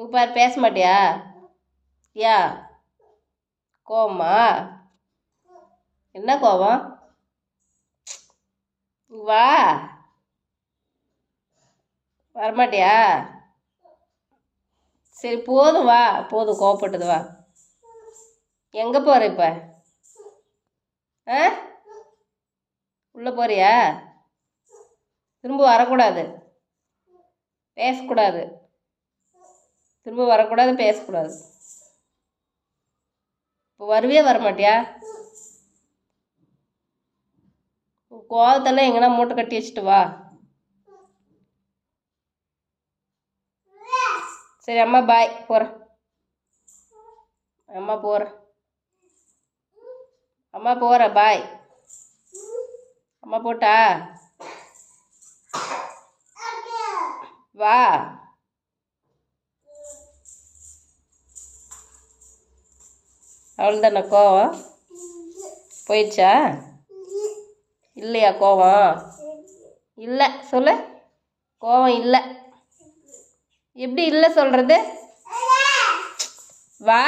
பாரு பேச மாட்டியா? யா கோவமா? என்ன கோவம்? வா. வரமாட்டியா? சரி போதும் வா, போதும் கோவப்பட்டது வா. எங்கே போகிற இப்போ? ஆ உள்ளே போறியா? திரும்ப வரக்கூடாது, பேசக்கூடாது. திரும்ப வரக்கூடாது, பேசக்கூடாது. இப்போ வருவியா வரமாட்டியா? கோவத்தெல்லாம் எங்கன்னா மூட்டை கட்டி வச்சுட்டு வா. சரி அம்மா பாய், போகிறேன். அம்மா போகிறேன். அம்மா போகிறேன், பாய். அம்மா போட்டா வா. அவ்வளோதானே கோவம்? போயிடுச்சா? இல்லையா கோவம்? இல்லை சொல்லு. கோவம் இல்லை. எப்படி இல்லை சொல்கிறது? வா.